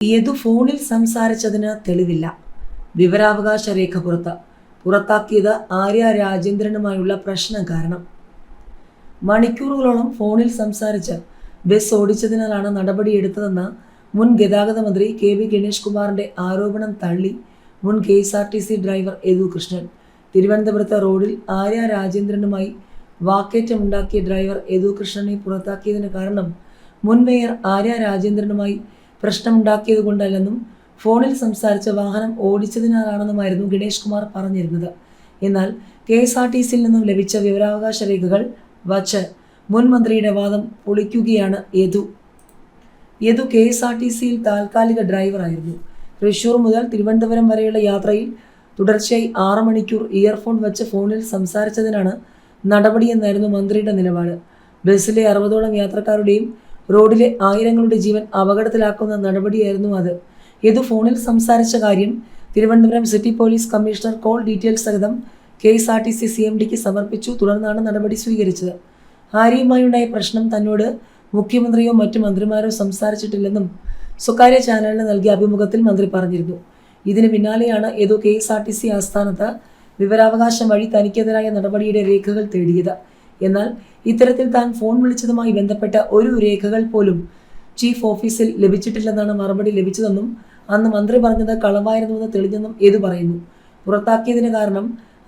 യദു ഫോണിൽ സംസാരിച്ചതിന് തെളിവില്ല. വിവരാവകാശ രേഖ പുറത്താക്കിയത് ആര്യ രാജേന്ദ്രനുമായുള്ള പ്രശ്നം കാരണം. മണിക്കൂറുകളോളം ഫോണിൽ സംസാരിച്ച് ബസ് ഓടിച്ചതിനാലാണ് നടപടിയെടുത്തതെന്ന മുൻ ഗതാഗത മന്ത്രി കെ.വി. ഗണേഷ് കുമാറിന്റെ ആരോപണം തള്ളി മുൻ KSRTC ഡ്രൈവർ യദു കൃഷ്ണൻ. തിരുവനന്തപുരത്ത് റോഡിൽ ആര്യ രാജേന്ദ്രനുമായി വാക്കേറ്റമുണ്ടാക്കിയ ഡ്രൈവർ യദു കൃഷ്ണനെ പുറത്താക്കിയതിന് കാരണം മുൻ മേയർ ആര്യ രാജേന്ദ്രനുമായി പ്രശ്നമുണ്ടാക്കിയത് കൊണ്ടല്ലെന്നും ഫോണിൽ സംസാരിച്ച് വാഹനം ഓടിച്ചതിനാലാണെന്നുമായിരുന്നു ഗണേഷ് കുമാർ പറഞ്ഞിരുന്നത്. എന്നാൽ KSRTCയിൽ നിന്നും ലഭിച്ച വിവരാവകാശ രേഖകൾ വച്ച് മുൻ മന്ത്രിയുടെ വാദം പൊളിക്കുകയാണ് യദു. KSRTCയിൽ താൽക്കാലിക ഡ്രൈവറായിരുന്നു. തൃശൂർ മുതൽ തിരുവനന്തപുരം വരെയുള്ള യാത്രയിൽ തുടർച്ചയായി 6 മണിക്കൂർ ഇയർഫോൺ വെച്ച് ഫോണിൽ സംസാരിച്ചതിനാണ് നടപടിയെന്നായിരുന്നു മന്ത്രിയുടെ നിലപാട്. ബസ്സിലെ 60ഓളം യാത്രക്കാരുടെയും റോഡിലെ ആയിരങ്ങളുടെ ജീവൻ അപകടത്തിലാക്കുന്ന നടപടിയായിരുന്നു അത്. യദു ഫോണിൽ സംസാരിച്ച കാര്യം Thiruvananthapuram city police commissioner call details സഹിതം KSRTC CMDക്ക് സമർപ്പിച്ചു. തുടർന്നാണ് നടപടി സ്വീകരിച്ചത്. ആര്യയുമായുണ്ടായ പ്രശ്നം തന്നോട് മുഖ്യമന്ത്രിയോ മറ്റു മന്ത്രിമാരോ സംസാരിച്ചിട്ടില്ലെന്നും സ്വകാര്യ ചാനലിന് നൽകിയ അഭിമുഖത്തിൽ മന്ത്രി പറഞ്ഞിരുന്നു. ഇതിന് പിന്നാലെയാണ് യദു KSRTC ആസ്ഥാനത്ത് വിവരാവകാശം വഴി തനിക്കെതിരായ നടപടിയുടെ രേഖകൾ തേടിയത്. എന്നാൽ ഇത്തരത്തിൽ താൻ ഫോൺ വിളിച്ചതുമായി ബന്ധപ്പെട്ട ഒരു രേഖകൾ പോലും ചീഫ് ഓഫീസിൽ ലഭിച്ചിട്ടില്ലെന്നാണ് മറുപടി ലഭിച്ചതെന്നും അന്ന് മന്ത്രി പറഞ്ഞത് കളവായിരുന്നുവെന്ന് തെളിഞ്ഞെന്നും യദു പറയുന്നു. പുറത്താക്കിയതിന് കാരണം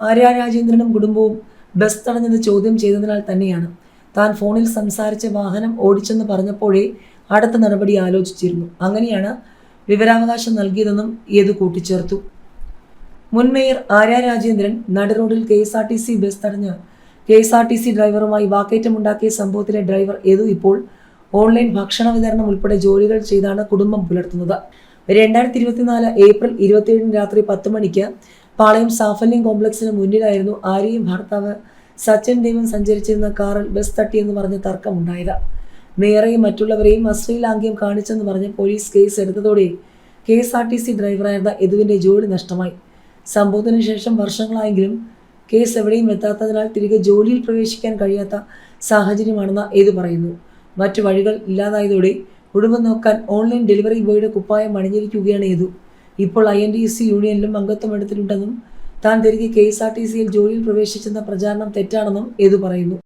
ആര്യ രാജേന്ദ്രനും കുടുംബവും ബസ് തടഞ്ഞത് ചോദ്യം ചെയ്തതിനാൽ തന്നെയാണ്. താൻ ഫോണിൽ സംസാരിച്ച് വാഹനം ഓടിച്ചെന്ന് പറഞ്ഞപ്പോഴേ അടുത്ത നടപടി ആലോചിച്ചിരുന്നു. അങ്ങനെയാണ് വിവരാവകാശം നൽകിയതെന്നും യദു കൂട്ടിച്ചേർത്തു. മുൻ മേയർ ആര്യ രാജേന്ദ്രൻ നടുറോഡിൽ KSRTC ബസ് തടഞ്ഞ് KSRTC ഡ്രൈവറുമായി വാക്കേറ്റമുണ്ടാക്കിയ സംഭവത്തിലെ ഡ്രൈവർ യദു ഇപ്പോൾ ഓൺലൈൻ ഭക്ഷണ വിതരണം ഉൾപ്പെടെ ജോലികൾ ചെയ്താണ് കുടുംബം പുലർത്തുന്നത്. 2024 ഏപ്രിൽ 27 രാത്രി 10 മണിക്ക് പാളയം സാഫല്യം കോംപ്ലക്സിന് മുന്നിലായിരുന്നു ആര്യയും ഭർത്താവ് സച്ചിൻ ദേവും സഞ്ചരിച്ചിരുന്ന കാറിൽ ബസ് തട്ടിയെന്ന് പറഞ്ഞ് തർക്കമുണ്ടായത്. മേയറെയും മറ്റുള്ളവരെയും അശ്ലീലാംഗ്യം കാണിച്ചെന്ന് പറഞ്ഞ് പോലീസ് കേസ് എടുത്തതോടെ KSRTC ഡ്രൈവറായിരുന്ന യദുവിന്റെ ജോലി നഷ്ടമായി. സംഭവത്തിന് ശേഷം വർഷങ്ങളായെങ്കിലും കേസ് എവിടെയും എത്താത്തതിനാൽ തിരികെ ജോലിയിൽ പ്രവേശിക്കാൻ കഴിയാത്ത സാഹചര്യമാണെന്ന് യദു പറയുന്നു. മറ്റു വഴികൾ ഇല്ലാതായതോടെ കുടുംബം നോക്കാൻ ഓൺലൈൻ ഡെലിവറി ബോയുടെ കുപ്പായം അണിഞ്ഞിരിക്കുകയാണ് യദു. ഇപ്പോൾ INTUC യൂണിയനിലും അംഗത്വം എടുത്തിട്ടുണ്ടെന്നും താൻ തിരികെ KSRTCയിൽ ജോലിയിൽ പ്രവേശിച്ചെന്ന പ്രചാരണം തെറ്റാണെന്നും യദു പറയുന്നു.